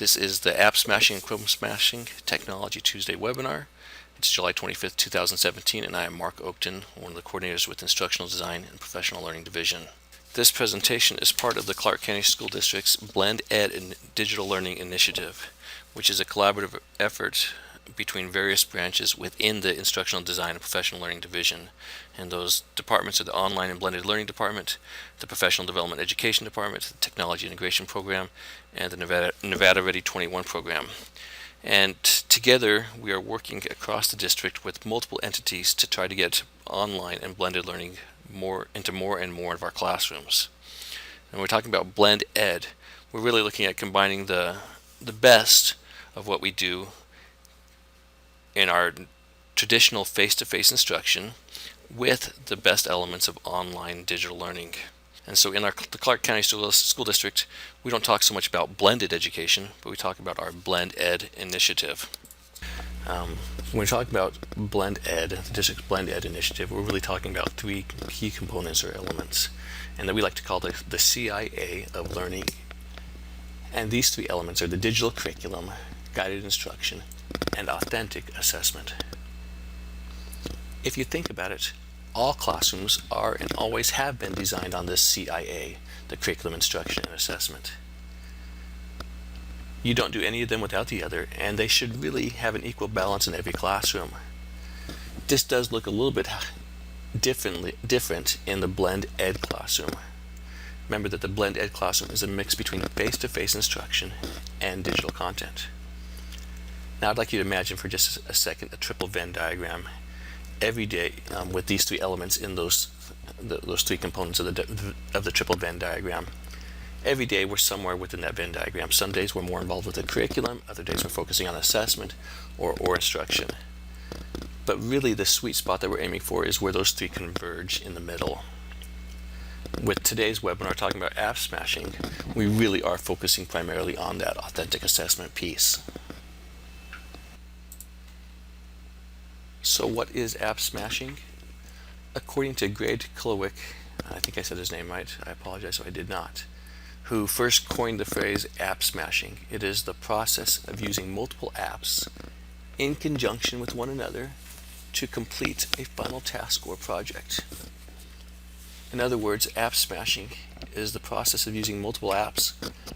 This is the App Smashing and Chrome Smashing Technology Tuesday webinar. It's July 25th, 2017, and I am Mark Oakton, one of the coordinators with Instructional Design and Professional Learning Division. This presentation is part of the Clark County School District's Blend Ed and Digital Learning Initiative, which is a collaborative effort between various branches within the Instructional Design and Professional Learning Division. And those departments are the Online and Blended Learning Department, the Professional Development Education Department, the Technology Integration Program, and the Nevada Ready 21 program. And together we are working across the district with multiple entities to try to get online and blended learning into more and more of our classrooms. And when we're talking about Blend Ed, we're really looking at combining the best of what we do in our traditional face-to-face instruction with the best elements of online digital learning. And so in the Clark County School District, we don't talk so much about blended education, but we talk about our Blend Ed initiative. When we talk about Blend Ed, the district's Blend Ed initiative, we're really talking about three key components or elements, and that we like to call the CIA of learning. And these three elements are the digital curriculum, guided instruction, and authentic assessment. If you think about it, all classrooms are and always have been designed on this CIA, the curriculum, instruction, and assessment. You don't do any of them without the other, and they should really have an equal balance in every classroom. This does look a little bit different in the Blend Ed classroom. Remember that the Blend Ed classroom is a mix between face-to-face instruction and digital content. Now I'd like you to imagine for just a second a triple Venn diagram every day with these three elements in those three components of the triple Venn diagram. Every day we're somewhere within that Venn diagram. Some days we're more involved with the curriculum, other days we're focusing on assessment or instruction. But really the sweet spot that we're aiming for is where those three converge in the middle. With today's webinar talking about app smashing, we really are focusing primarily on that authentic assessment piece. So what is app smashing? According to Greg Klowick, I think I said his name right, I apologize if I did not, who first coined the phrase app smashing. It is the process of using multiple apps in conjunction with one another to complete a final task or project. In other words, app smashing is the process of using multiple apps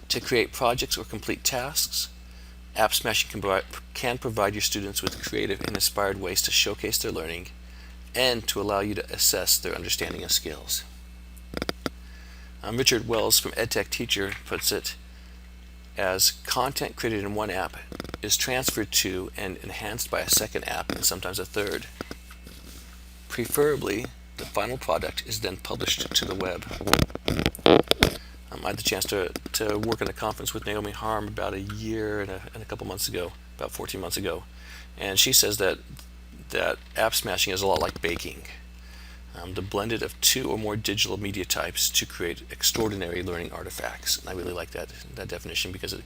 to create projects or complete tasks. App smashing can provide your students with creative and inspired ways to showcase their learning and to allow you to assess their understanding and skills. Richard Wells from EdTech Teacher puts it as content created in one app is transferred to and enhanced by a second app and sometimes a third. Preferably, the final product is then published to the web. I had the chance to work in a conference with Naomi Harm about a year and a couple months ago, about 14 months ago, and she says that app smashing is a lot like baking. The blended of two or more digital media types to create extraordinary learning artifacts. And I really like that definition because it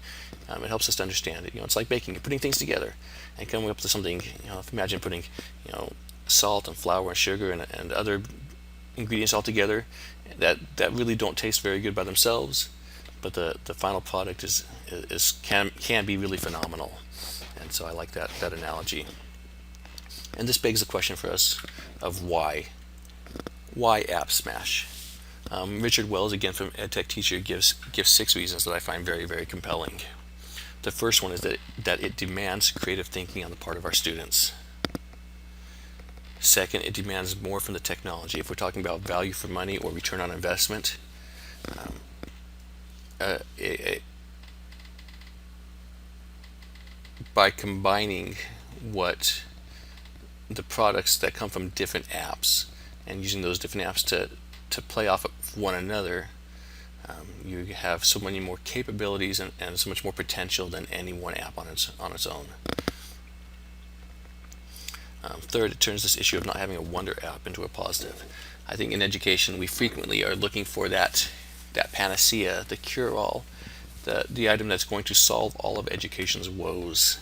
helps us to understand it. It's like baking. You're putting things together and coming up with something. Imagine putting salt and flour and sugar and other ingredients all together that really don't taste very good by themselves, but the final product can be really phenomenal. And so I like that analogy. And this begs the question for us of why app smash. Richard Wells, again from EdTech Teacher, gives 6 reasons that I find very, very compelling. The first one is that it demands creative thinking on the part of our students. Second, it demands more from the technology. If we're talking about value for money or return on investment, by combining the products that come from different apps and using those different apps to play off of one another, you have so many more capabilities and so much more potential than any one app on its own. Third, it turns this issue of not having a wonder app into a positive. I think in education we frequently are looking for that panacea, the cure-all, the item that's going to solve all of education's woes.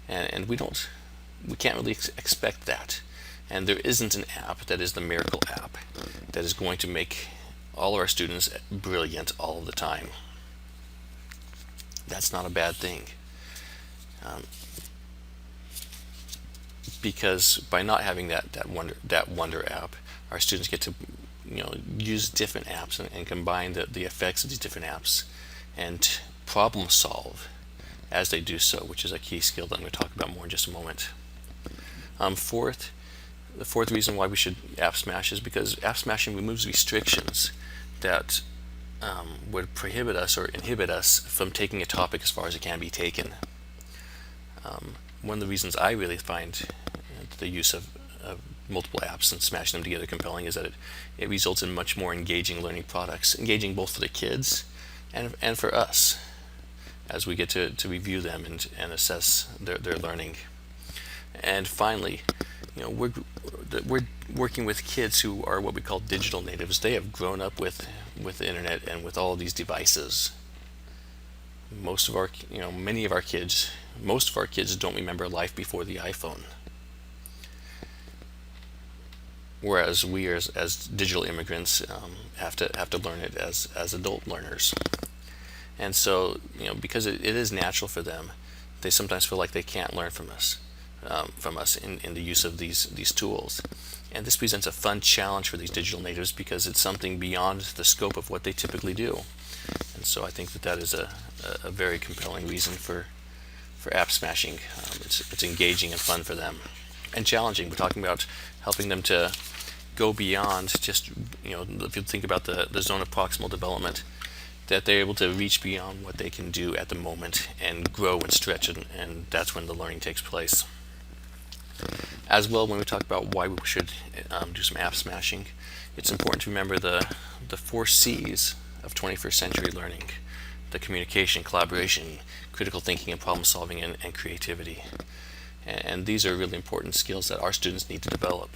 And we can't really expect that. And there isn't an app that is the miracle app that is going to make all of our students brilliant all of the time. That's not a bad thing. Um, because by not having that Wonder app, our students get to use different apps and combine the effects of these different apps and problem solve as they do so, which is a key skill that I'm going to talk about more in just a moment. The fourth reason why we should app smash is because app smashing removes restrictions that would prohibit us or inhibit us from taking a topic as far as it can be taken. One of the reasons I really find the use of multiple apps and smashing them together compelling is that it results in much more engaging learning products, engaging both for the kids and for us as we get to review them and assess their learning. And finally, we're working with kids who are what we call digital natives. They have grown up with the internet and with all of these devices. Most of our kids don't remember life before the iPhone. Whereas we as digital immigrants have to learn it as adult learners. And so, because it is natural for them, they sometimes feel like they can't learn from us in the use of these tools. And this presents a fun challenge for these digital natives because it's something beyond the scope of what they typically do. And so I think that is a very compelling reason for app smashing. It's engaging and fun for them, and challenging. We're talking about helping them to go beyond just, if you think about the zone of proximal development, that they're able to reach beyond what they can do at the moment and grow and stretch, and that's when the learning takes place. As well, when we talk about why we should do some app smashing, it's important to remember the 4 C's of 21st century learning: the communication, collaboration, critical thinking, and problem solving, and creativity. And these are really important skills that our students need to develop.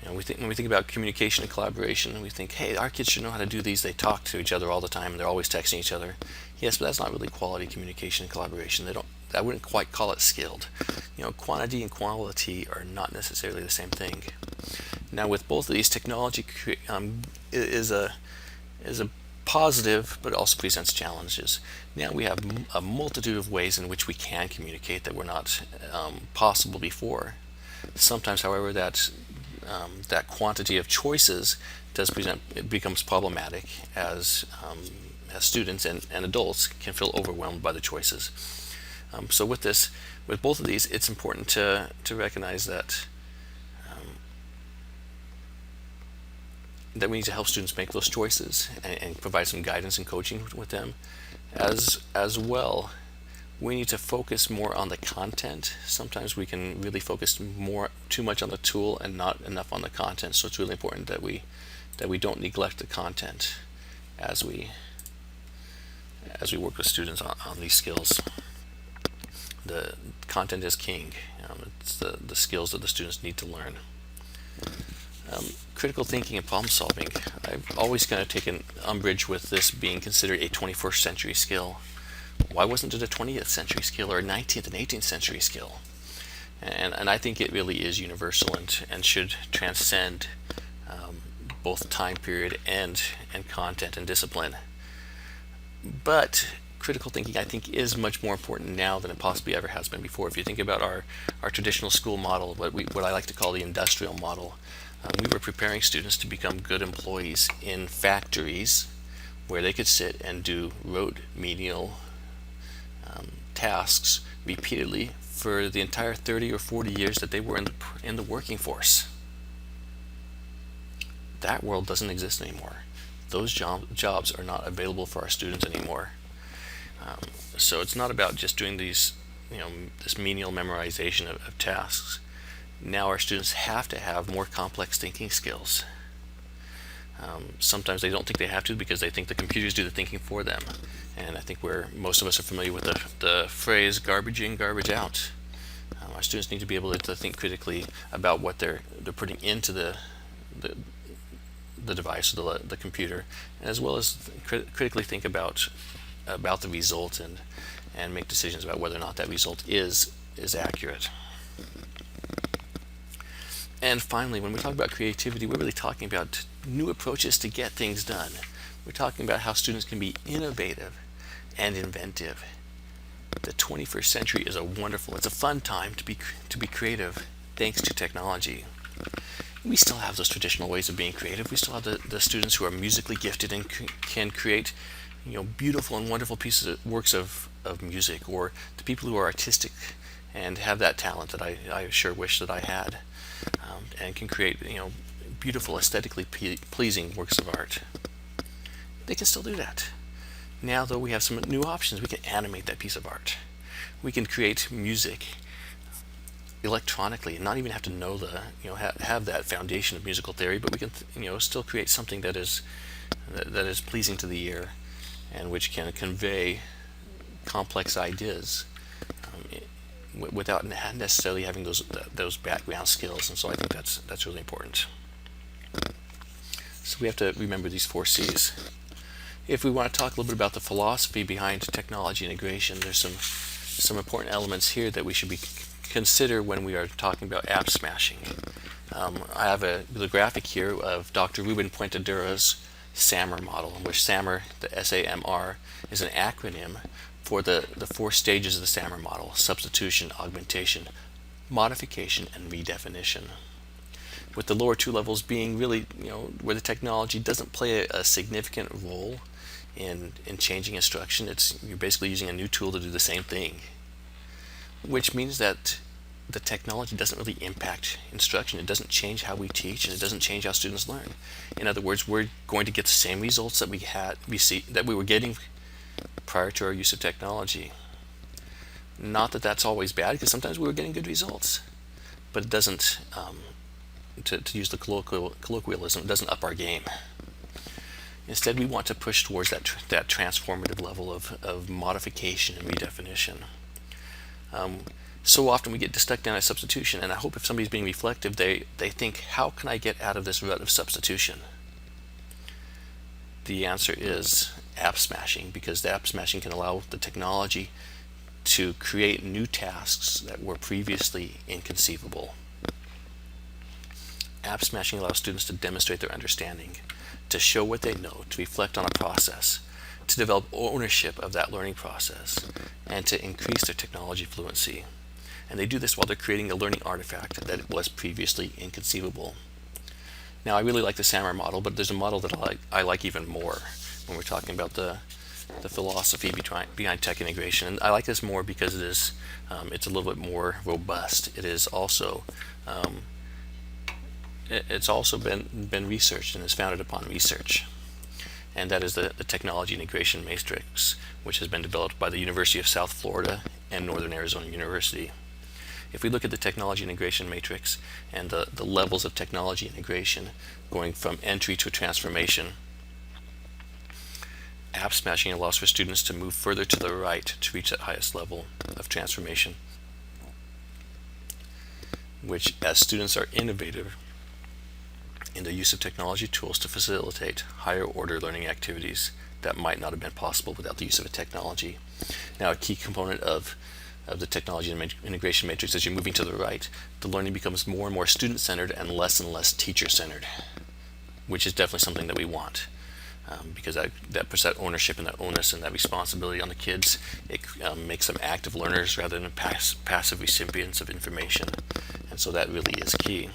When we think about communication and collaboration, we think, hey, our kids should know how to do these. They talk to each other all the time, and they're always texting each other. Yes, but that's not really quality communication and collaboration. I wouldn't quite call it skilled. Quantity and quality are not necessarily the same thing. Now, with both of these, technology is a positive, but also presents challenges. Now we have a multitude of ways in which we can communicate that were not possible before. Sometimes, however, that quantity of choices becomes problematic as students and adults can feel overwhelmed by the choices. So with both of these, it's important to recognize that we need to help students make those choices and provide some guidance and coaching with them. As well, we need to focus more on the content. Sometimes we can really focus too much on the tool and not enough on the content. So it's really important that we don't neglect the content as we work with students on these skills. The content is king. It's the skills that the students need to learn. Critical thinking and problem solving. I've always kind of taken umbrage with this being considered a 21st century skill. Why wasn't it a 20th century skill or a 19th and 18th century skill? And I think it really is universal and should transcend both time period and content and discipline. But critical thinking, I think, is much more important now than it possibly ever has been before. If you think about our traditional school model, what I like to call the industrial model, we were preparing students to become good employees in factories where they could sit and do rote menial tasks repeatedly for the entire 30 or 40 years that they were in the working force. That world doesn't exist anymore. Those jobs are not available for our students anymore. So it's not about just doing this menial memorization of tasks. Now our students have to have more complex thinking skills. Sometimes they don't think they have to because they think the computers do the thinking for them. And I think most of us are familiar with the phrase garbage in, garbage out. Our students need to be able to think critically about what they're putting into the device or the computer, as well as critically think about the result and make decisions about whether or not that result is accurate. And finally, when we talk about creativity, we're really talking about new approaches to get things done. We're talking about how students can be innovative and inventive The 21st century is it's a fun time to be creative thanks to technology. We still have those traditional ways of being creative. We still have the students who are musically gifted and can create beautiful and wonderful works of music, or the people who are artistic and have that talent that I sure wish that I had, and can create beautiful, aesthetically pleasing works of art. They can still do that. Now, though, we have some new options. We can animate that piece of art. We can create music electronically and not even have to know have that foundation of musical theory, but we can still create something that is pleasing to the ear and which can convey complex ideas without necessarily having those background skills. And so I think that's really important. So we have to remember these 4 C's. If we want to talk a little bit about the philosophy behind technology integration, there's some important elements here that we should consider when we are talking about app smashing. I have the graphic here of Dr. Ruben Puentedura's SAMR model, in which SAMR, the SAMR, is an acronym for the 4 stages of the SAMR model: substitution, augmentation, modification, and redefinition. With the lower 2 levels being really, where the technology doesn't play a significant role in changing instruction. You're basically using a new tool to do the same thing, which means that the technology doesn't really impact instruction. It doesn't change how we teach, and it doesn't change how students learn. In other words, we're going to get the same results that we were getting prior to our use of technology. Not that that's always bad, because sometimes we were getting good results, but it doesn't, to use the colloquialism, it doesn't up our game. Instead, we want to push towards that transformative level of modification and redefinition. So often we get stuck down at substitution, and I hope if somebody's being reflective, they think, how can I get out of this rut of substitution? The answer is app smashing, because the app smashing can allow the technology to create new tasks that were previously inconceivable. App smashing allows students to demonstrate their understanding, to show what they know, to reflect on a process, to develop ownership of that learning process, and to increase their technology fluency. And they do this while they're creating a learning artifact that was previously inconceivable. Now, I really like the SAMR model, but there's a model that I like even more when we're talking about the philosophy behind tech integration. And I like this more because it's a little bit more robust. It is also it's also been researched and is founded upon research. And that is the Technology Integration Matrix, which has been developed by the University of South Florida and Northern Arizona University. If we look at the Technology Integration Matrix and the levels of technology integration going from entry to transformation, app smashing allows for students to move further to the right to reach that highest level of transformation, which, as students are innovative in the use of technology tools to facilitate higher order learning activities that might not have been possible without the use of a technology. Now, a key component of the technology integration matrix, as you're moving to the right, the learning becomes more and more student-centered and less teacher-centered, which is definitely something that we want, because that puts that ownership and that onus and that responsibility on the kids. It makes them active learners rather than passive recipients of information, and so that really is key.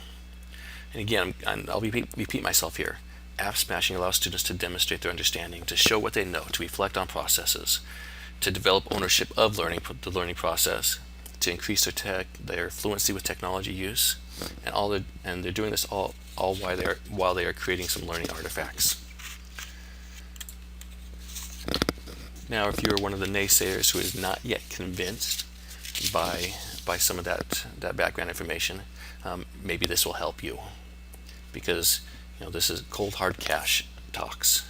And again, I'll repeat myself here. App smashing allows students to demonstrate their understanding, to show what they know, to reflect on processes, to develop ownership of the learning process, to increase their fluency with technology use, and they're doing this all while they are creating some learning artifacts. Now, if you're one of the naysayers who is not yet convinced by some of that background information, maybe this will help you, because this is cold hard cash talks.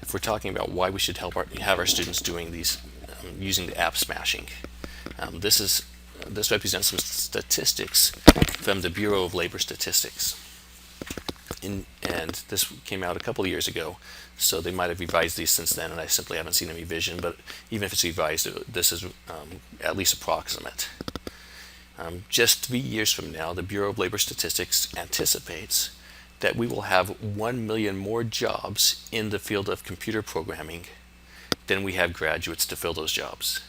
If we're talking about why we should have our students doing these, using the app smashing, this represents some statistics from the Bureau of Labor Statistics, and this came out a couple of years ago, so they might have revised these since then, and I simply haven't seen a revision. But even if it's revised, this is at least approximate. Just 3 years from now, the Bureau of Labor Statistics anticipates that we will have 1 million more jobs in the field of computer programming than we have graduates to fill those jobs.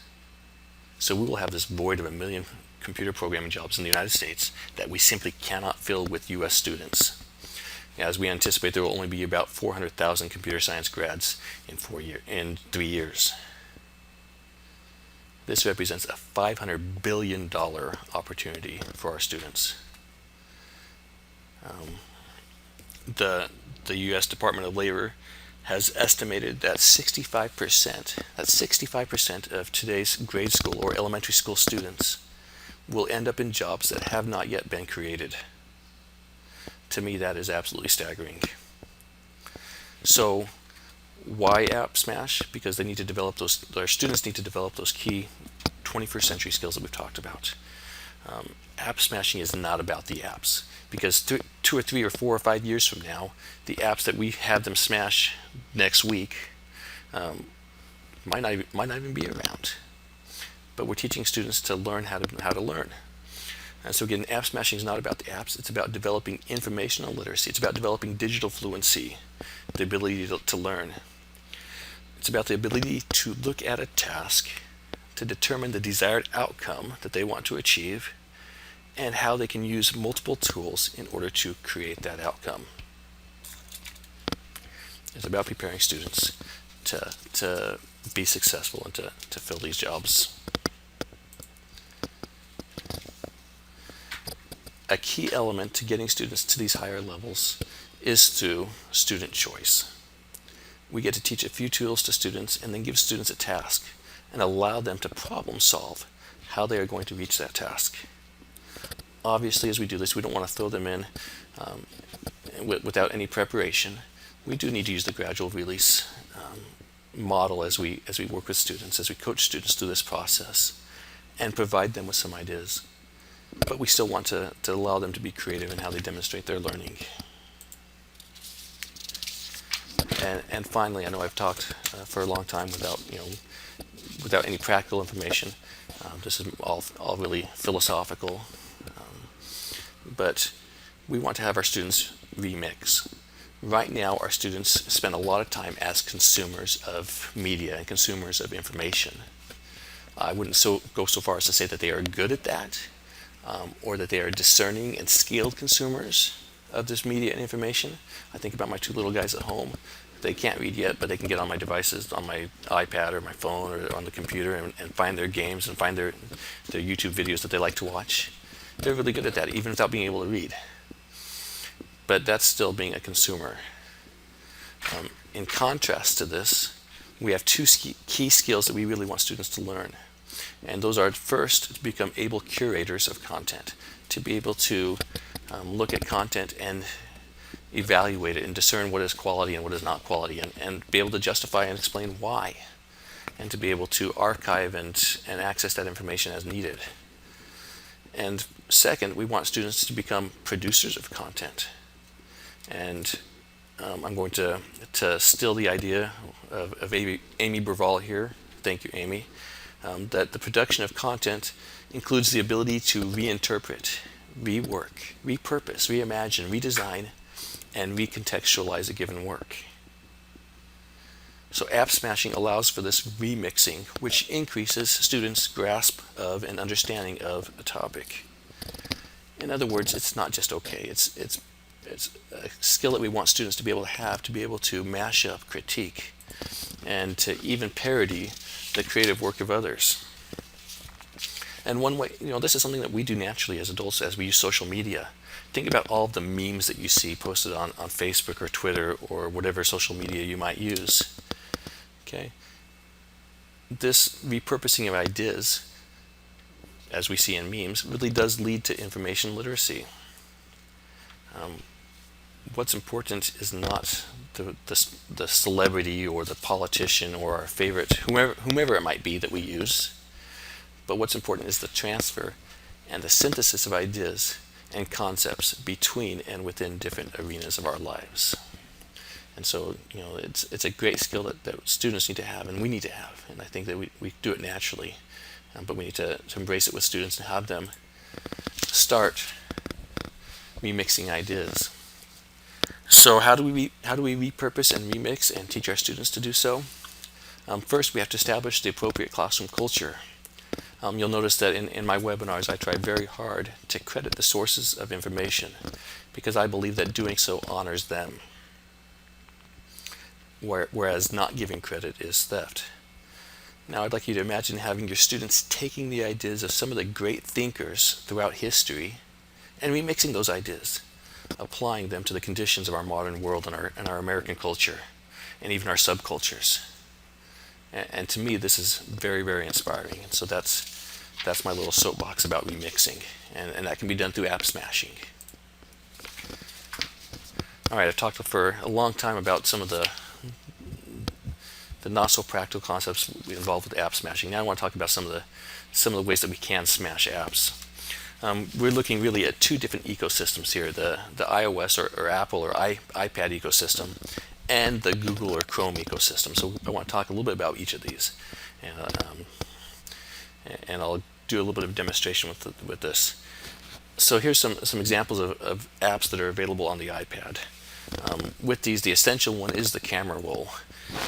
So we will have this void of 1 million computer programming jobs in the United States that we simply cannot fill with U.S. students. As we anticipate, there will only be about 400,000 computer science grads in 3 years. This represents a $500 billion opportunity for our students. The U.S. Department of Labor has estimated that 65% of today's grade school or elementary school students will end up in jobs that have not yet been created. To me, that is absolutely staggering. So, why App Smash? Because they need to develop our students need to develop those key 21st century skills that we've talked about. App smashing is not about the apps, because 2 or 3 or 4 or 5 years from now, the apps that we have them smash next week might not even be around. But we're teaching students to learn how to learn. And so again, app smashing is not about the apps. It's about developing informational literacy. It's about developing digital fluency, the ability to learn. It's about the ability to look at a task, to determine the desired outcome that they want to achieve, and how they can use multiple tools in order to create that outcome. It's about preparing students to be successful and to fill these jobs. A key element to getting students to these higher levels is through student choice. We get to teach a few tools to students and then give students a task and allow them to problem solve how they are going to reach that task. Obviously, as we do this, we don't want to throw them in without any preparation. We do need to use the gradual release model as we work with students, as we coach students through this process, and provide them with some ideas. But we still want to allow them to be creative in how they demonstrate their learning. And finally, I know I've talked for a long time without any practical information. This is all really philosophical. But we want to have our students remix. Right now, our students spend a lot of time as consumers of media and consumers of information. I wouldn't go so far as to say that they are good at that, or that they are discerning and skilled consumers of this media and information. I think about my 2 little guys at home. They can't read yet, but they can get on my devices, on my iPad or my phone or on the computer, and find their games and find their YouTube videos that they like to watch. They're really good at that, even without being able to read. But that's still being a consumer. In contrast to this, we have 2 key skills that we really want students to learn. And those are, first, to become able curators of content, to be able to look at content and evaluate it and discern what is quality and what is not quality, and be able to justify and explain why, and to be able to archive and access that information as needed. And second, we want students to become producers of content. And I'm going to steal the idea of Amy Berval here. Thank you, Amy. That the production of content includes the ability to reinterpret, rework, repurpose, reimagine, redesign, and recontextualize a given work. So app smashing allows for this remixing, which increases students' grasp of and understanding of a topic. In other words, it's not just okay. It's a skill that we want students to be able to mash up, critique, and to even parody the creative work of others. And one way, this is something that we do naturally as adults as we use social media. Think about all of the memes that you see posted on Facebook or Twitter or whatever social media you might use. Okay? This repurposing of ideas, as we see in memes, really does lead to information literacy. What's important is not the celebrity or the politician or our favorite, whomever it might be that we use, but what's important is the transfer and the synthesis of ideas and concepts between and within different arenas of our lives. And so, it's a great skill that students need to have, and we need to have, and I think that we do it naturally, but we need to embrace it with students and have them start remixing ideas. So how do we repurpose and remix and teach our students to do so? First, we have to establish the appropriate classroom culture. You'll notice that in my webinars I try very hard to credit the sources of information because I believe that doing so honors them, whereas not giving credit is theft. Now I'd like you to imagine having your students taking the ideas of some of the great thinkers throughout history and remixing those ideas, applying them to the conditions of our modern world and our American culture and even our subcultures. And to me this is very, very inspiring. And so that's my little soapbox about remixing, and that can be done through app smashing. Alright, I've talked for a long time about some of the not so practical concepts involved with app smashing. Now I want to talk about some of the ways that we can smash apps. We're looking really at two different ecosystems here: the iOS or Apple or iPad ecosystem, and the Google or Chrome ecosystem. So I want to talk a little bit about each of these, and I'll do a little bit of demonstration with this. So here's some examples of apps that are available on the iPad. With these, the essential one is the camera roll,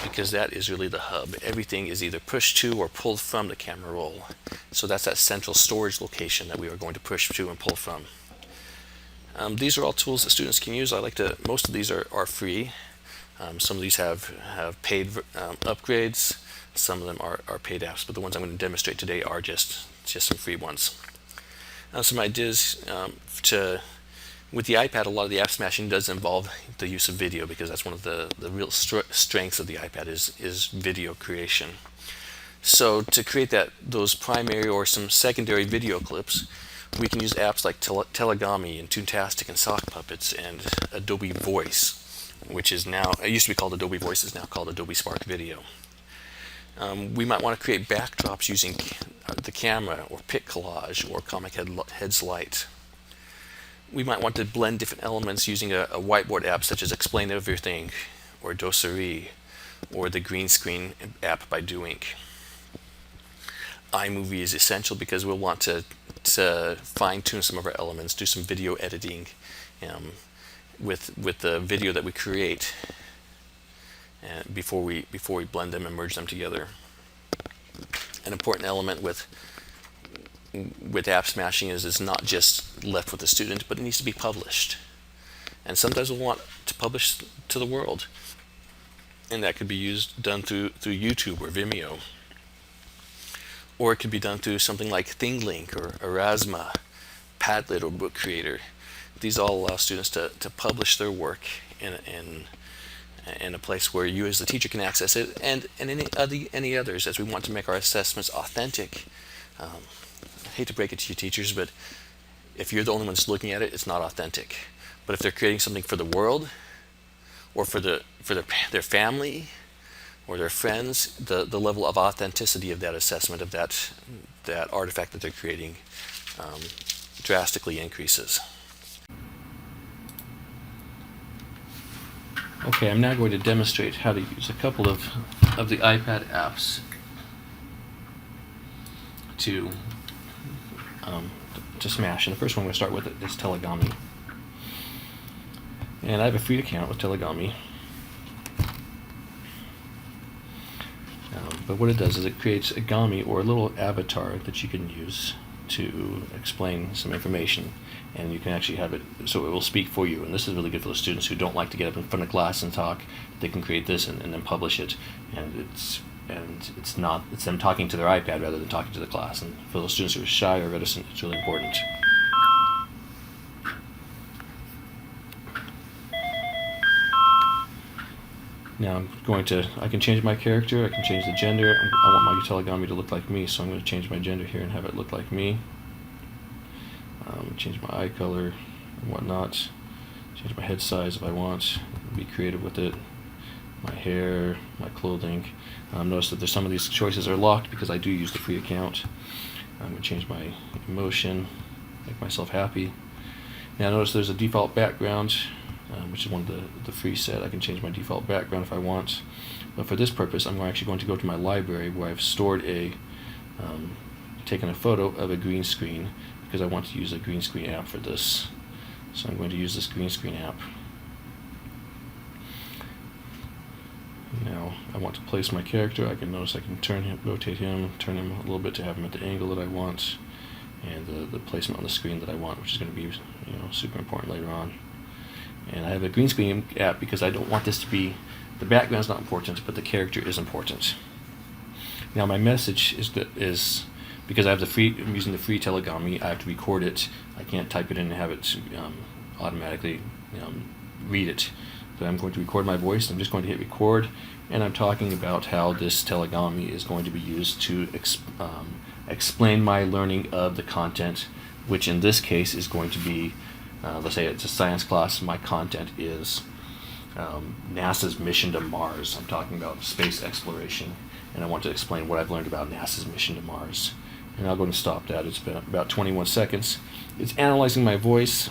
because that is really the hub. Everything is either pushed to or pulled from the camera roll. So that's that central storage location that we are going to push to and pull from. These are all tools that students can use. Most of these are free. Some of these have paid upgrades. Some of them are paid apps, but the ones I'm going to demonstrate today are just some free ones. Some ideas with the iPad. A lot of the app smashing does involve the use of video, because that's one of the real strengths of the iPad is video creation. So to create those primary or some secondary video clips, we can use apps like Telegami and Toontastic and Sock Puppets and Adobe Voice, which is now, it used to be called Adobe Voice, is now called Adobe Spark Video. We might want to create backdrops using the camera or Pic Collage or Comic Heads Light. We might want to blend different elements using a whiteboard app such as Explain Everything or Dosery or the green screen app by Doink. iMovie is essential because we'll want to fine-tune some of our elements, do some video editing with the video that we create before we blend them and merge them together. An important element with app smashing is it's not just left with the student, but it needs to be published. And sometimes we'll want to publish to the world, and that could be done through YouTube or Vimeo, or it could be done through something like ThingLink or Erasma, Padlet, or Book Creator. These all allow students to publish their work in a place where you as the teacher can access it, and any others, as we want to make our assessments authentic. I hate to break it to you teachers, but if you're the only ones looking at it, it's not authentic. But if they're creating something for the world, or for their family, or their friends, the level of authenticity of that assessment, of that artifact that they're creating, drastically increases. Okay, I'm now going to demonstrate how to use a couple of the iPad apps to smash. And the first one I'm going to start with is Telegami. And I have a free account with Telegami. But what it does is it creates a Gami, or a little avatar that you can use to explain some information, and you can actually have it so it will speak for you. And this is really good for the students who don't like to get up in front of class and talk. They can create this and then publish it, and it's them talking to their iPad rather than talking to the class. And for those students who are shy or reticent, it's really important. Now I can change my character, I can change the gender. I want my Telegami to look like me, so I'm going to change my gender here and have it look like me. Change my eye color and whatnot. Change my head size if I want. Be creative with it. My hair, my clothing. Notice that there's some of these choices are locked because I do use the free account. I'm going to change my emotion, make myself happy. Now notice there's a default background, which is one of the free set. I can change my default background if I want. But for this purpose, I'm actually going to go to my library where I've stored taken a photo of a green screen, because I want to use a green screen app for this. So I'm going to use this green screen app. Now I want to place my character. I can notice I can rotate him, turn him a little bit to have him at the angle that I want, and the placement on the screen that I want, which is going to be super important later on. And I have a green screen app because I don't want this to be, the background's not important, but the character is important. Now my message is because I'm using the free Telegami, I have to record it. I can't type it in and have it automatically read it. So I'm going to record my voice. I'm just going to hit record, and I'm talking about how this Telegami is going to be used to explain my learning of the content, which in this case is going to be, let's say it's a science class. My content is NASA's mission to Mars. I'm talking about space exploration, and I want to explain what I've learned about NASA's mission to Mars. And I'll go and stop that. It's been about 21 seconds. It's analyzing my voice,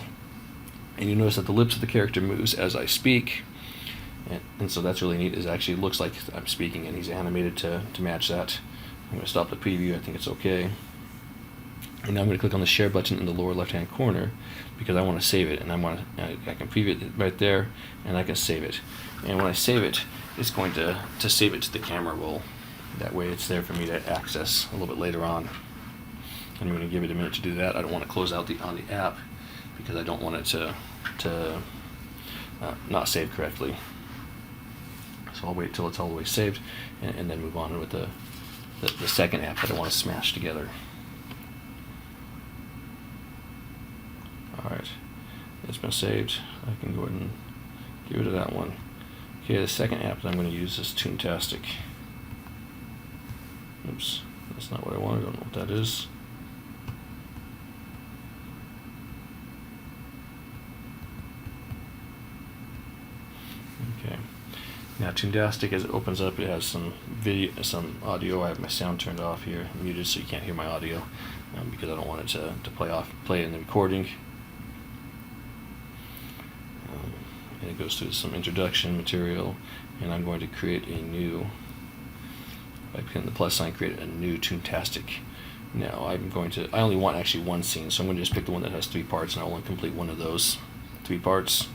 and you notice that the lips of the character moves as I speak, and so that's really neat. It actually looks like I'm speaking, and he's animated to match that. I'm going to stop the preview. I think it's okay. And now I'm going to click on the share button in the lower left-hand corner because I want to save it, and I can preview it right there, and I can save it. And when I save it, it's going to save it to the camera roll. That way it's there for me to access a little bit later on. I'm going to give it a minute to do that. I don't want to close out on the app because I don't want it to not save correctly. So I'll wait till it's all the way saved, and then move on with the second app that I want to smash together. Alright, it's been saved. I can go ahead and get rid of that one. Okay, the second app that I'm going to use is Toontastic. Oops, that's not what I wanted. I don't know what that is. Okay. Now Toontastic, as it opens up, it has some video, some audio. I have my sound turned off here, muted, so you can't hear my audio because I don't want it to play in the recording. And it goes through some introduction material, and I'm going to create a new, by clicking the plus sign, create a new Toontastic. Now I only want actually one scene, so I'm going to just pick the one that has 3 parts, and I'll only complete one of those 3 parts,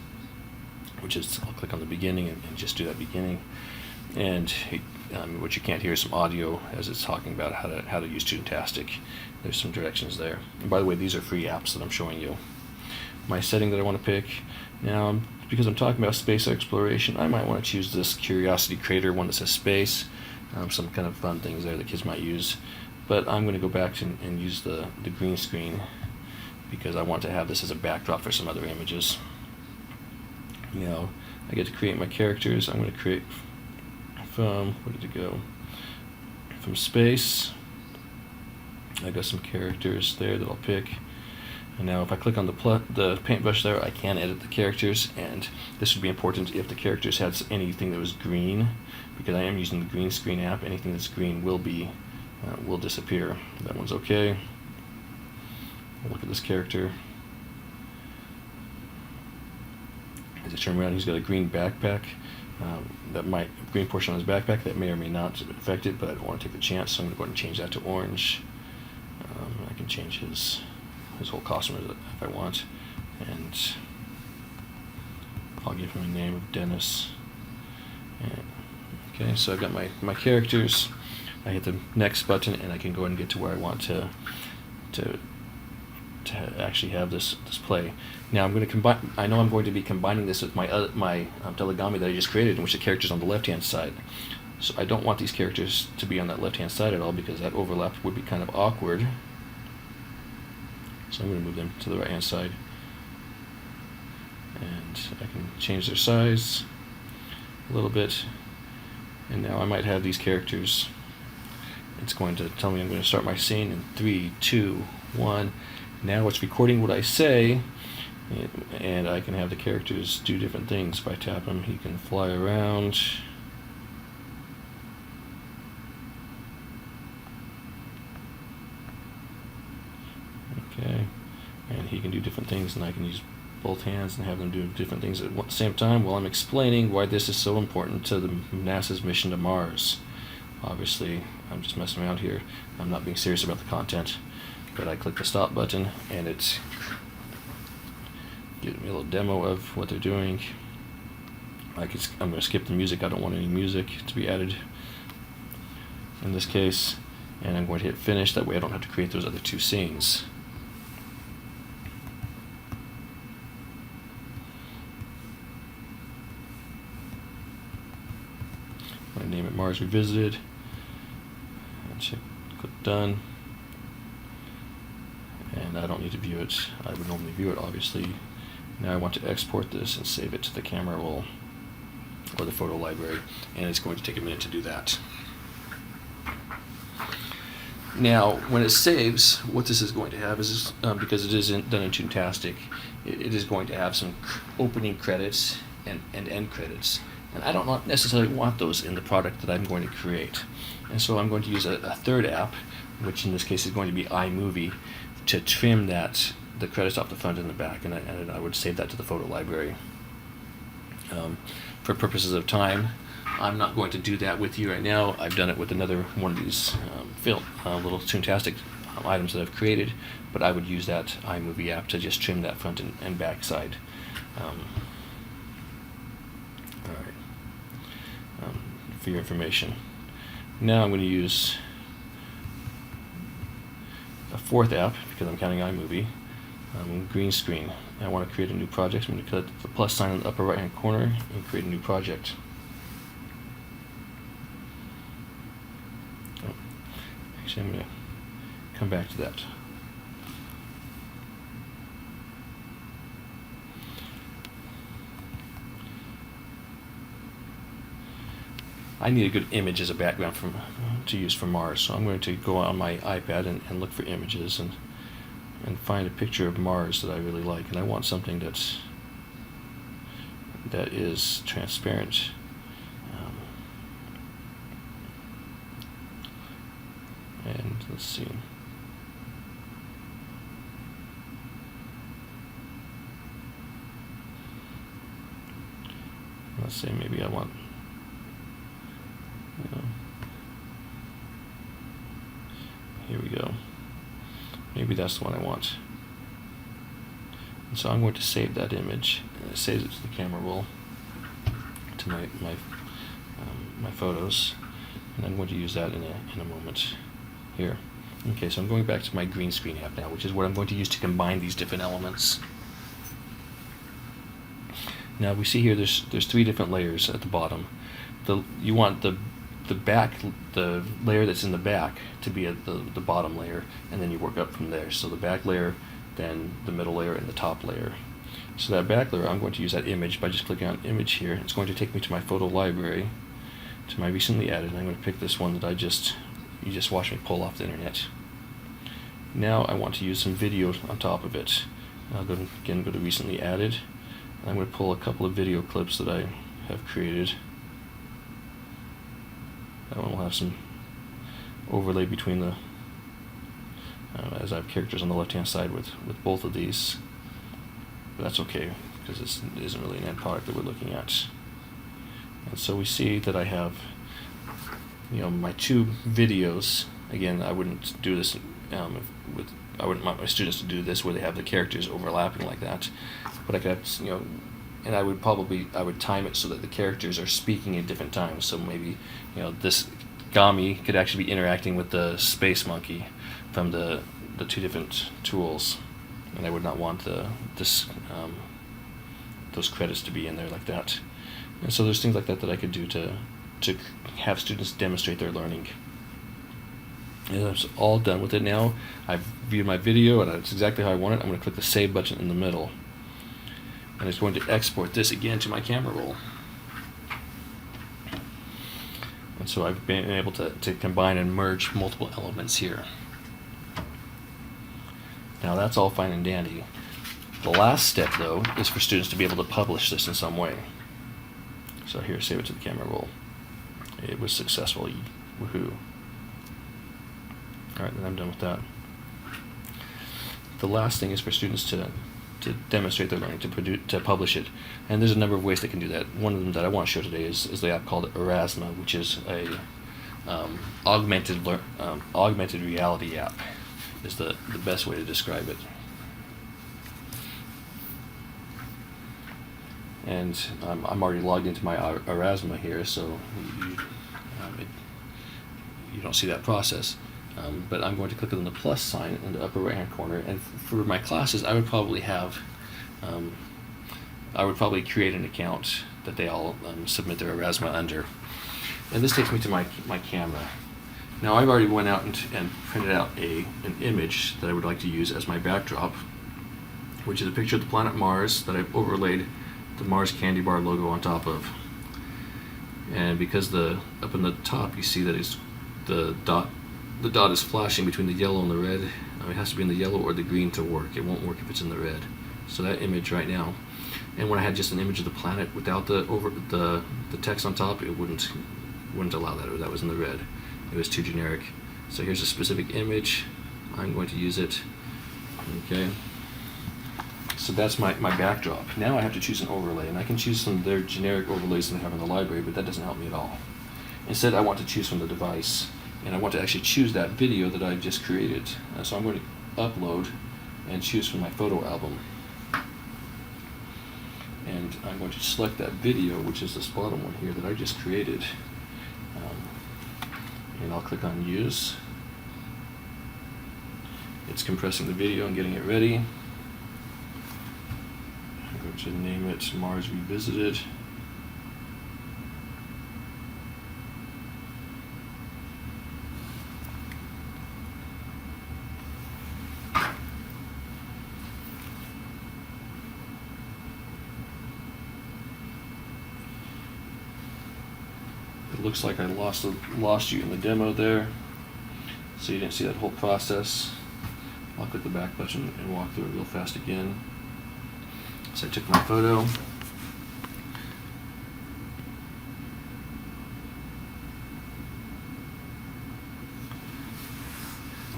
which is, I'll click on the beginning and just do that beginning. And what you can't hear is some audio as it's talking about how to use Toontastic. There's some directions there. And by the way, these are free apps that I'm showing you. My setting that I want to pick, now because I'm talking about space exploration, I might want to choose this Curiosity Crater one that says space. Some kind of fun things there that kids might use. But I'm going to go back and use the green screen because I want to have this as a backdrop for some other images. I get to create my characters. I'm going to create from, where did it go? From space. I got some characters there that I'll pick. And now if I click on the paintbrush there, I can edit the characters, and this would be important if the characters had anything that was green, because I am using the green screen app. Anything that's green will disappear. That one's okay. Look at this character. As I turn around, he's got a green backpack. Green portion on his backpack that may or may not affect it, but I don't want to take the chance, so I'm going to go ahead and change that to orange. I can change his whole costume if I want, and I'll give him a name of Dennis. Okay, so I've got my characters. I hit the next button, and I can go ahead and get to where I want to actually have this play. Now I'm going to combine. I know I'm going to be combining this with my Telegami that I just created, in which the character's on the left-hand side. So I don't want these characters to be on that left-hand side at all because that overlap would be kind of awkward. So I'm going to move them to the right-hand side, and I can change their size a little bit. And now I might have these characters. It's going to tell me I'm going to start my scene in 3, 2, 1. Now it's recording what I say, and I can have the characters do different things. If I tap him, he can fly around. Okay, and he can do different things, and I can use both hands and have them do different things at the same time while I'm explaining why this is so important to NASA's mission to Mars. Obviously, I'm just messing around here. I'm not being serious about the content. But I click the stop button, and it's giving me a little demo of what they're doing. I'm going to skip the music. I don't want any music to be added in this case, and I'm going to hit finish. That way I don't have to create those other two scenes. I'm going to name it Mars Revisited. Click done. And I don't need to view it. I would normally view it, obviously. Now I want to export this and save it to the camera roll or the photo library, and it's going to take a minute to do that. Now, when it saves, what this is going to have is, because it is done in Toontastic, it is going to have some opening credits and end credits. And I don't necessarily want those in the product that I'm going to create. And so I'm going to use a third app, which in this case is going to be iMovie, to trim the credits off the front and the back, and I would save that to the photo library. For purposes of time, I'm not going to do that with you right now. I've done it with another one of these little Toontastic items that I've created, but I would use that iMovie app to just trim that front and back side. Alright. For your information. Now I'm going to use a fourth app, because I'm counting iMovie, green screen. I want to create a new project. I'm going to click the plus sign in the upper right hand corner and create a new project. Actually, I'm going to come back to that. I need a good image as a background to use for Mars, so I'm going to go on my iPad and look for images and find a picture of Mars that I really like, and I want something that is transparent. And let's see. Let's say maybe I want, here we go. Maybe that's the one I want. And so I'm going to save that image, and it saves it to the camera roll, to my photos, and I'm going to use that in a moment here. Okay, so I'm going back to my green screen app now, which is what I'm going to use to combine these different elements. Now we see here there's three different layers at the bottom. You want the layer that's in the back to be at the bottom layer, and then you work up from there. So the back layer, then the middle layer, and the top layer. So that back layer, I'm going to use that image by just clicking on image here. It's going to take me to my photo library, to my recently added, and I'm going to pick this one that you just watched me pull off the internet. Now I want to use some video on top of it. I'll go to recently added, and I'm going to pull a couple of video clips that I have created. That one will have some overlay between the, as I have characters on the left hand side with both of these, but that's okay because this isn't really an end product that we're looking at. And so we see that I have, my two videos. Again, I wouldn't do this I wouldn't want my students to do this where they have the characters overlapping like that, but I could have, and I would time it so that the characters are speaking at different times. So maybe, this Gami could actually be interacting with the space monkey from the two different tools, and I would not want those credits to be in there like that. And so there's things like that I could do to have students demonstrate their learning. And that's all done with it now. I've viewed my video and it's exactly how I want it. I'm going to click the save button in the middle, and it's going to export this again to my camera roll. And so I've been able to combine and merge multiple elements here. Now that's all fine and dandy. The last step, though, is for students to be able to publish this in some way. So here, save it to the camera roll. It was successful. Woohoo. Alright, then I'm done with that. The last thing is for students to demonstrate their learning, to publish it. And there's a number of ways they can do that. One of them that I want to show today is the app called Erasma, which is a augmented reality app, is the best way to describe it. and I'm already logged into my Aurasma here, so you don't see that process. But I'm going to click on the plus sign in the upper right hand corner, and for my classes I would probably create an account that they all submit their Aurasma under. And this takes me to my camera. Now I've already went out and printed out an image that I would like to use as my backdrop, which is a picture of the planet Mars that I've overlaid the Mars candy bar logo on top of. And because up in the top you see that the dot is flashing between the yellow and the red. It has to be in the yellow or the green to work. It won't work if it's in the red. So that image right now, and when I had just an image of the planet without the text on top, it wouldn't allow that. That was in the red. It was too generic. So here's a specific image. I'm going to use it. Okay. So that's my backdrop. Now I have to choose an overlay, and I can choose some of their generic overlays that they have in the library, but that doesn't help me at all. Instead, I want to choose from the device, and I want to actually choose that video that I've just created. So I'm going to upload and choose from my photo album. And I'm going to select that video, which is this bottom one here that I just created. And I'll click on Use. It's compressing the video and getting it ready. I'm going to name it Mars Revisited. It looks like I lost you in the demo there, so you didn't see that whole process. I'll click the back button and walk through it real fast again. So I took my photo.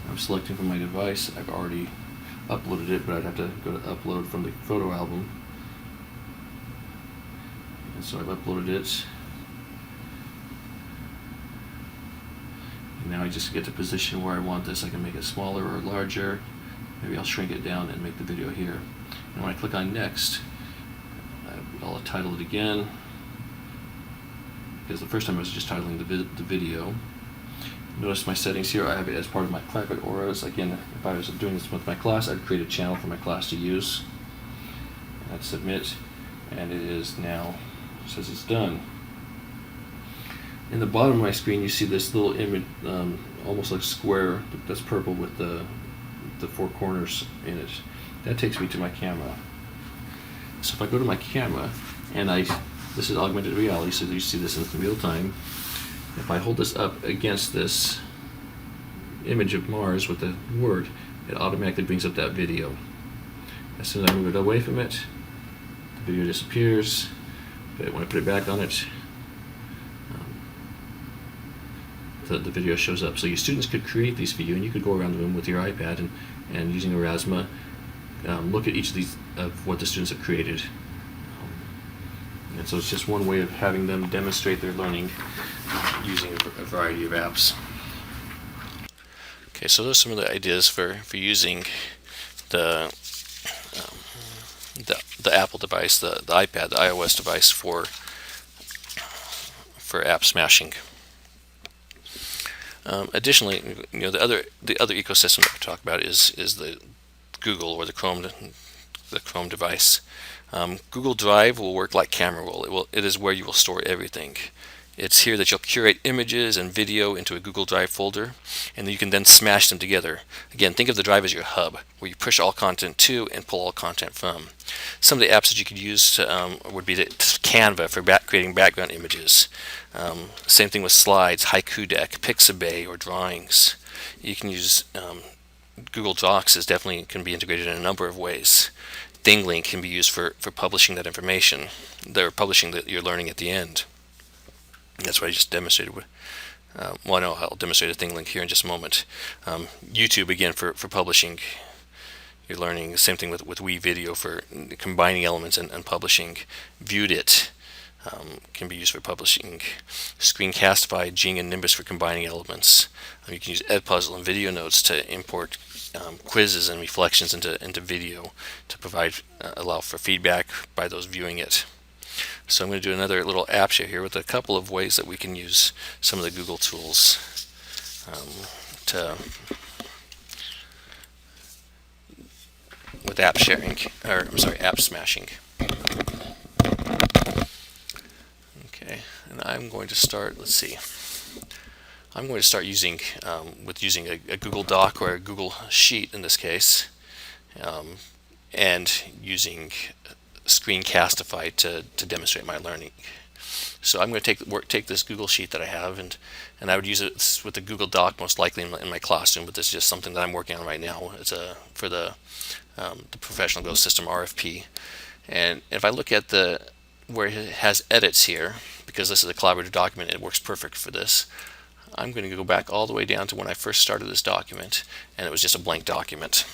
I'm selecting from my device. I've already uploaded it, but I'd have to go to upload from the photo album. And so I've uploaded it. Now I just get to position where I want this. I can make it smaller or larger. Maybe I'll shrink it down and make the video here. And when I click on next, I'll title it again, because the first time I was just titling the video. Notice my settings here. I have it as part of my private auras. Again, if I was doing this with my class, I'd create a channel for my class to use. And I'd submit, and it is now, says it's done. In the bottom of my screen, you see this little image, almost like square, that's purple with the four corners in it. That takes me to my camera. So if I go to my camera, and this is augmented reality, so you see this in real time. If I hold this up against this image of Mars with the word, it automatically brings up that video. As soon as I move it away from it, the video disappears. But when I put it back on it, the video shows up. So your students could create these for you, and you could go around the room with your iPad and using Aurasma, look at each of these of what the students have created. And so it's just one way of having them demonstrate their learning using a variety of apps. Okay, so those are some of the ideas for using the Apple device, the iPad, the iOS device for app smashing. Additionally, the other ecosystem that we talk about is the Google or the Chrome device. Google Drive will work like Camera Roll. It is where you will store everything. It's here that you'll curate images and video into a Google Drive folder, and you can then smash them together. Again, think of the drive as your hub, where you push all content to and pull all content from. Some of the apps that you could use would be Canva for creating background images. Same thing with Slides, Haiku Deck, Pixabay, or drawings. You can use Google Docs can be integrated in a number of ways. ThingLink can be used for publishing that information. They're publishing your learning at the end. That's what I just demonstrated with. Well, I know I'll demonstrate a ThingLink here in just a moment. YouTube, again, for publishing your learning. Same thing with WeVideo for combining elements and publishing. Viewedit can be used for publishing. Screencastify, Jing, and Nimbus for combining elements. You can use Edpuzzle and Video Notes to import quizzes and reflections into video to allow for feedback by those viewing it. So I'm going to do another little app share here with a couple of ways that we can use some of the Google tools with app sharing, or I'm sorry, app smashing. Okay, and I'm going to start, let's see, I'm going to start using a Google Doc or a Google Sheet in this case, and using Screencastify to demonstrate my learning. So I'm going to take this Google Sheet that I have, and I would use it with the Google Doc most likely in my classroom, but this is just something that I'm working on right now. It's for the Professional Go System RFP. And if I look at where it has edits here, because this is a collaborative document, it works perfect for this. I'm going to go back all the way down to when I first started this document, and it was just a blank document.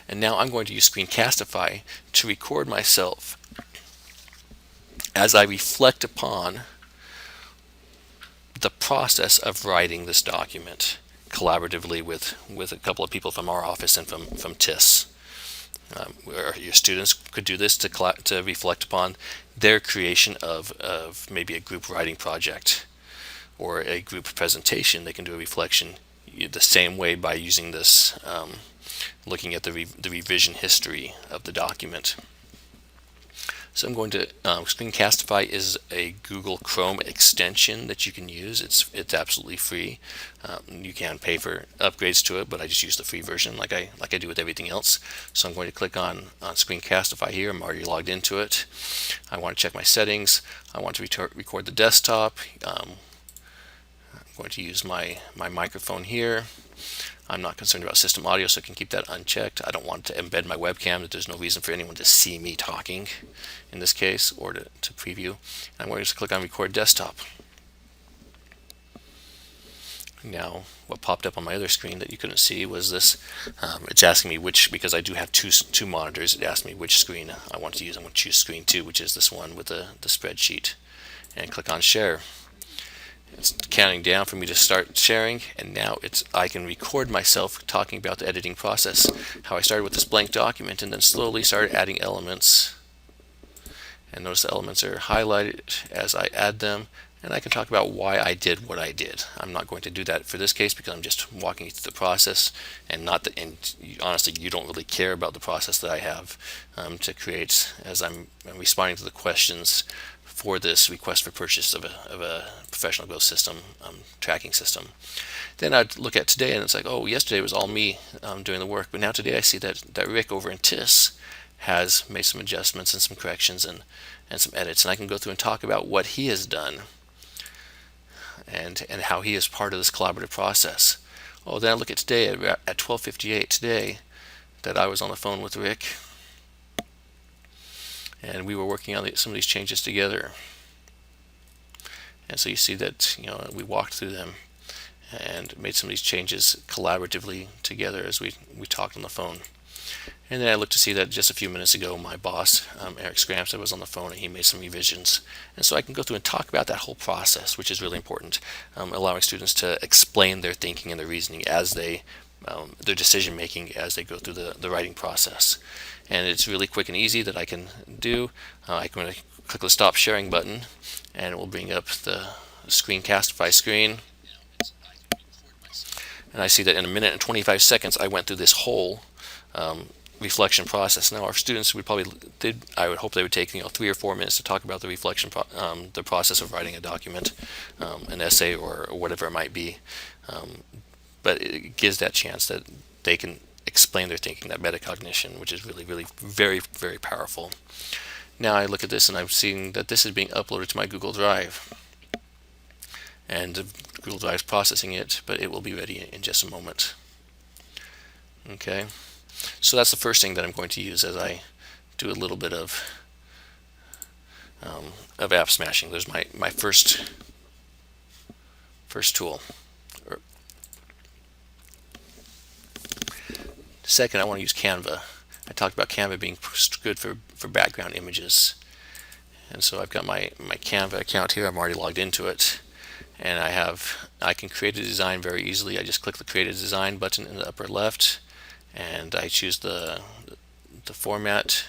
And now I'm going to use Screencastify to record myself as I reflect upon the process of writing this document collaboratively with a couple of people from our office and from TIS. Where your students could do this to reflect upon their creation of maybe a group writing project or a group presentation. They can do a reflection the same way by using this, looking at the revision history of the document. So I'm going to, Screencastify is a Google Chrome extension that you can use. It's absolutely free. You can pay for upgrades to it, but I just use the free version like I do with everything else. So I'm going to click on Screencastify here. I'm already logged into it. I want to check my settings. I want to record the desktop. I'm going to use my microphone here. I'm not concerned about system audio, so I can keep that unchecked. I don't want to embed my webcam, that there's no reason for anyone to see me talking in this case, or to preview. I'm going to just click on Record Desktop. Now, what popped up on my other screen that you couldn't see was this. It's asking me because I do have two monitors, it asked me which screen I want to use. I'm going to choose screen 2, which is this one with the spreadsheet, and click on Share. It's counting down for me to start sharing, and now I can record myself talking about the editing process, how I started with this blank document and then slowly started adding elements. And notice the elements are highlighted as I add them, and I can talk about why I did what I did. I'm not going to do that for this case because I'm just walking you through the process, and honestly, you don't really care about the process that I have to create as I'm responding to the questions for this request for purchase of a Professional Go system, tracking system. Then I'd look at today, and it's like, oh, yesterday was all me doing the work, but now today I see that Rick over in TIS has made some adjustments and some corrections and some edits, and I can go through and talk about what he has done and how he is part of this collaborative process. Oh, then I look at today at 12:58 today that I was on the phone with Rick, and we were working on some of these changes together. And so you see that we walked through them and made some of these changes collaboratively together as we talked on the phone. And then I looked to see that just a few minutes ago my boss, Eric Scramstead, was on the phone and he made some revisions. And so I can go through and talk about that whole process, which is really important, allowing students to explain their thinking and their reasoning as their decision making as they go through the writing process. And it's really quick and easy that I can do. I'm going to click the stop sharing button, and it will bring up the Screencastify screen. And I see that in 1 minute and 25 seconds I went through this whole reflection process. Now our students I would hope they would take 3 or 4 minutes to talk about the reflection the process of writing a document, an essay or whatever it might be. But it gives that chance that they can explain their thinking, that metacognition, which is really, really very, very powerful. Now I look at this and I'm seeing that this is being uploaded to my Google Drive. And Google Drive is processing it, but it will be ready in just a moment. Okay, so that's the first thing that I'm going to use as I do a little bit of app smashing. There's my first tool. Second, I want to use Canva. I talked about Canva being good for background images. And so I've got my Canva account here. I'm already logged into it. And I can create a design very easily. I just click the Create a Design button in the upper left, and I choose the format,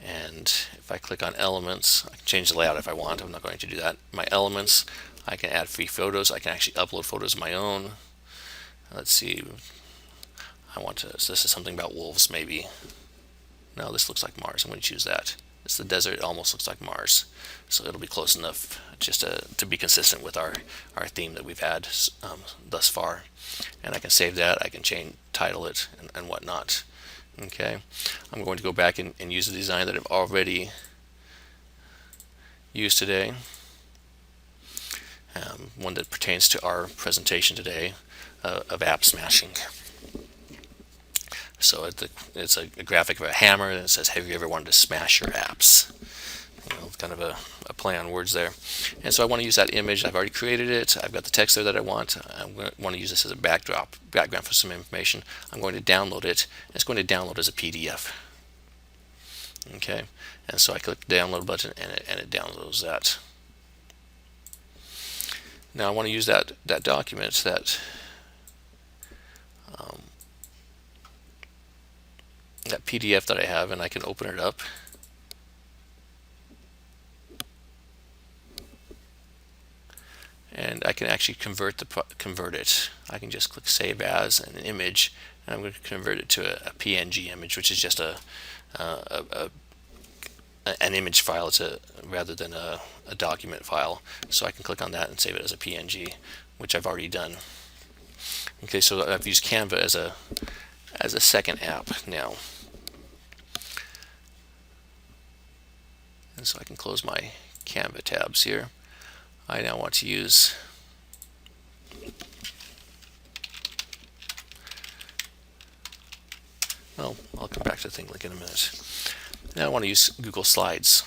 And if I click on elements, I can change the layout if I want. I'm not going to do that. My elements, I can add free photos. I can actually upload photos of my own. Let's see. So this is something about wolves, maybe. No, this looks like Mars. I'm going to choose that. It's the desert. It almost looks like Mars. So it'll be close enough just to be consistent with our theme that we've had thus far. And I can save that. I can title it and whatnot. Okay, I'm going to go back and use the design that I've already used today, one that pertains to our presentation today of app smashing. So it's a graphic of a hammer, and it says, "Have you ever wanted to smash your apps?" Kind of a play on words there. And so I want to use that image. I've already created it. I've got the text there that I want. I want to use this as a background for some information. I'm going to download it. It's going to download as a PDF. Okay, and so I click the download button, and it downloads that. Now I want to use that document, that PDF that I have, and I can open it up. And I can actually convert it. I can just click Save As an image, and I'm going to convert it to a PNG image, which is just an image file. It's rather than a document file. So I can click on that and save it as a PNG, which I've already done. Okay, so I've used Canva as a second app now, and so I can close my Canva tabs here. I now want to use I'll come back to ThinkLink in a minute. Now I want to use Google Slides.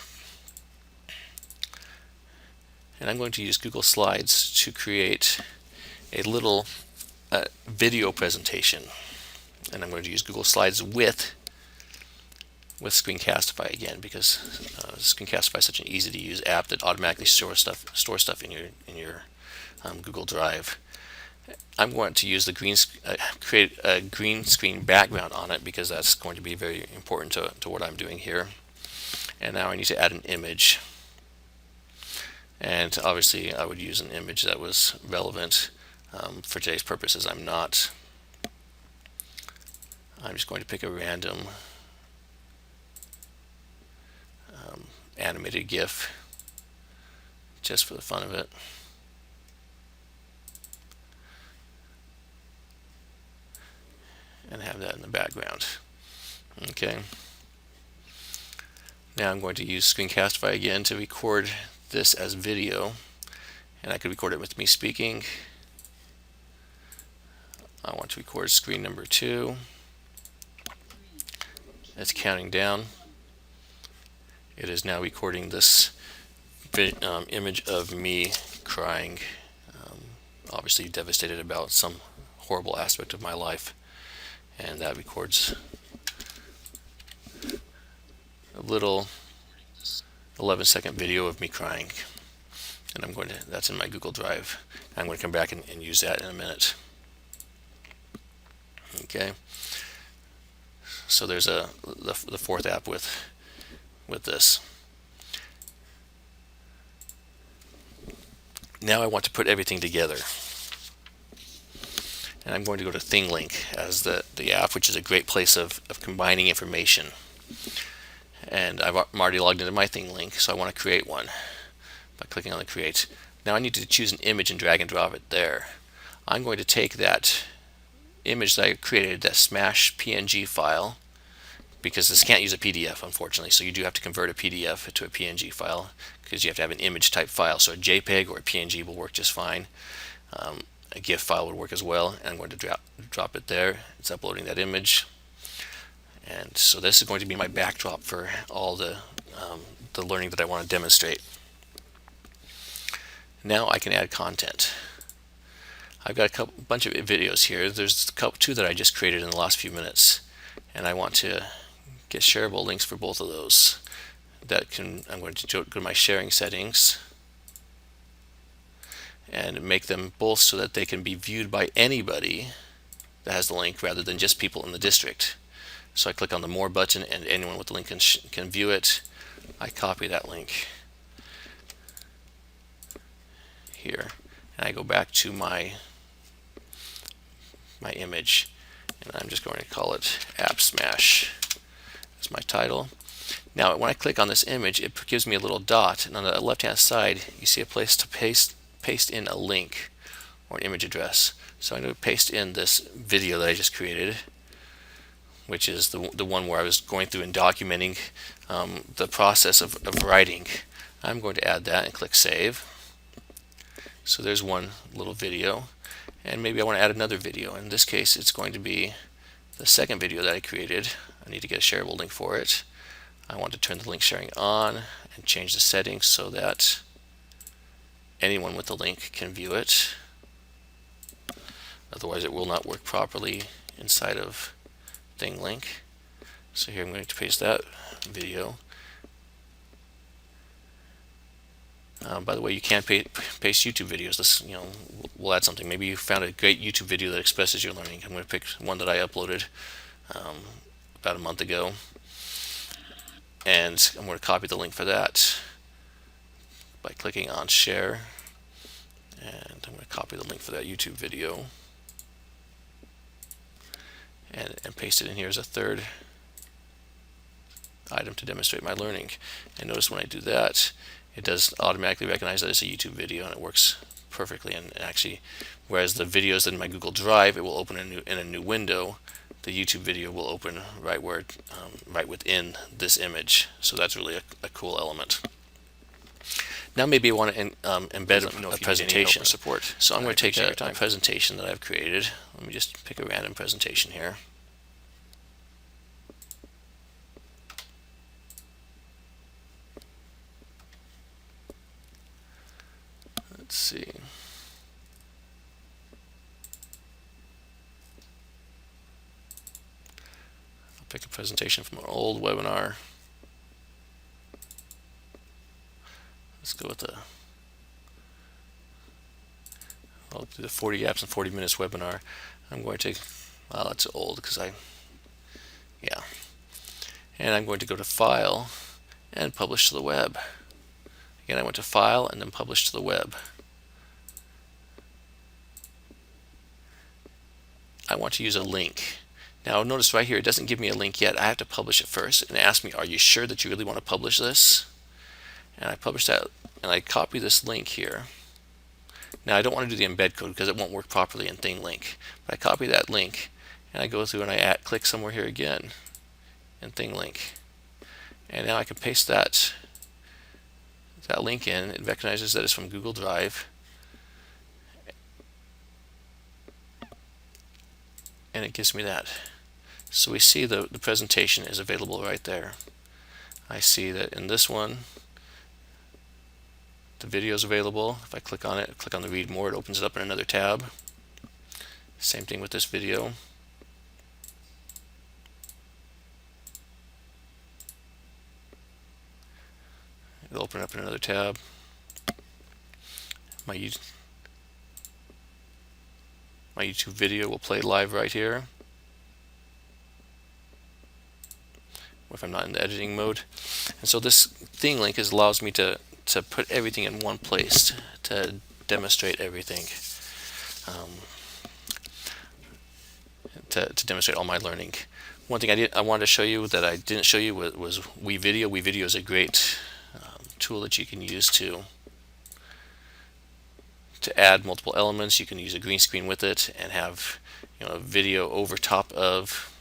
And I'm going to use Google Slides to create a little video presentation. And I'm going to use Google Slides with Screencastify again, because Screencastify is such an easy to use app that automatically stores stuff in your Google Drive. I'm going to use create a green screen background on it, because that's going to be very important to what I'm doing here. And now I need to add an image. And obviously I would use an image that was relevant. For today's purposes, I'm just going to pick a random animated GIF just for the fun of it. And have that in the background. Okay. Now I'm going to use Screencastify again to record this as video, and I could record it with me speaking. I want to record screen number 2. It's counting down. It is now recording this image of me crying, obviously devastated about some horrible aspect of my life. And that records a little 11-second video of me crying. And that's in my Google Drive. I'm going to come back and use that in a minute. Okay. So there's the fourth app with this. Now I want to put everything together. And I'm going to go to ThinkLink as the app, which is a great place of combining information. And I'm already logged into my ThinkLink, so I want to create one by clicking on the Create. Now I need to choose an image and drag and drop it there. I'm going to take that image that I created, that Smash PNG file, because this can't use a PDF, unfortunately, so you do have to convert a PDF to a PNG file, because you have to have an image type file. So a JPEG or a PNG will work just fine. A GIF file would work as well, and I'm going to drop it there. It's uploading that image. And so this is going to be my backdrop for all the learning that I want to demonstrate. Now I can add content. I've got a bunch of videos here. There's two that I just created in the last few minutes, and I want to get shareable links for both of those. I'm going to go to my sharing settings and make them both so that they can be viewed by anybody that has the link, rather than just people in the district. So I click on the More button, and anyone with the link can view it. I copy that link here, and I go back to my image, and I'm just going to call it App Smash as my title. Now when I click on this image, it gives me a little dot, and on the left hand side you see a place to paste in a link or an image address. So I'm going to paste in this video that I just created, which is the one where I was going through and documenting the process of writing. I'm going to add that and click Save. So there's one little video, and maybe I want to add another video. In this case, it's going to be the second video that I created. I need to get a shareable link for it. I want to turn the link sharing on and change the settings so that anyone with the link can view it. Otherwise it will not work properly inside of ThingLink. So here I'm going to paste that video. By the way, you can paste YouTube videos. This, we'll add something. Maybe you found a great YouTube video that expresses your learning. I'm going to pick one that I uploaded about a month ago, and I'm going to copy the link for that by clicking on Share, and I'm going to copy the link for that YouTube video and paste it in here as a third item to demonstrate my learning. And notice when I do that, it does automatically recognize that it's a YouTube video, and it works perfectly. And actually, whereas the videos in my Google Drive, it will open in a new window, the YouTube video will open right within this image. So that's really a cool element. Now maybe I want to embed a presentation or support. So I'm going to take a presentation that I've created. Let me just pick a random presentation here. Let's see. I'll pick a presentation from an old webinar. Let's go with I'll do the 40 apps in 40 minutes webinar. I'm going to take, well, that's old because and I'm going to go to File and Publish to the Web. Again, I went to File and then Publish to the Web. I want to use a link. Now notice right here, it doesn't give me a link yet. I have to publish it first, and it asks me, are you sure that you really want to publish this? And I publish that, and I copy this link here. Now I don't want to do the embed code because it won't work properly in ThingLink. But I copy that link, and I go through and I click somewhere here again in ThingLink. And now I can paste that link in. It recognizes that it's from Google Drive. And it gives me that. So we see the presentation is available right there. I see that in this one, the video is available. If I click on it, click on the Read More, it opens it up in another tab. Same thing with this video. It'll open up in another tab. My YouTube video will play live right here if I'm not in the editing mode. And so this ThingLink allows me to put everything in one place to demonstrate everything, to demonstrate all my learning. One thing I wanted to show you that I didn't show you was WeVideo. WeVideo is a great tool that you can use to add multiple elements. You can use a green screen with it and have a video over top of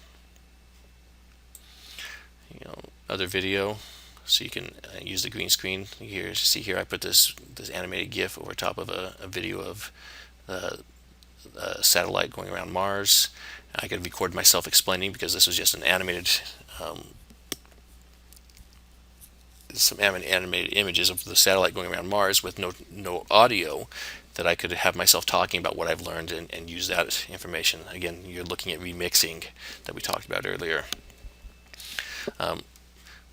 other video. So you can use the green screen. Here, see here, I put this animated GIF over top of a video of a satellite going around Mars. I could record myself explaining because this was just an animated some animated images of the satellite going around Mars with no audio, that I could have myself talking about what I've learned and use that information. Again, you're looking at remixing that we talked about earlier.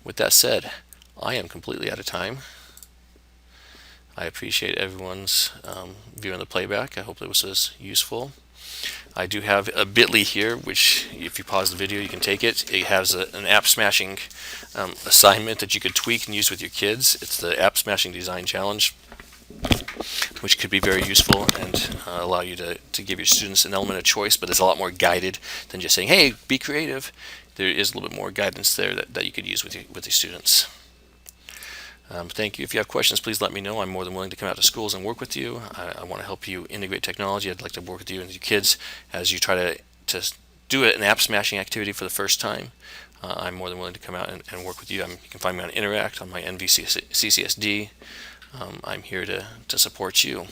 With that said, I am completely out of time. I appreciate everyone's viewing the playback. I hope it was useful. I do have a bit.ly here, which if you pause the video, you can take it. It has an app smashing assignment that you could tweak and use with your kids. It's the App Smashing Design Challenge, which could be very useful and allow you to give your students an element of choice, but it's a lot more guided than just saying, hey, be creative. There is a little bit more guidance there that you could use with your students. Thank you. If you have questions, please let me know. I'm more than willing to come out to schools and work with you. I want to help you integrate technology. I'd like to work with you and your kids as you try to do an app smashing activity for the first time. I'm more than willing to come out and work with you. You can find me on Interact, on my NVCCSD. I'm here to support you.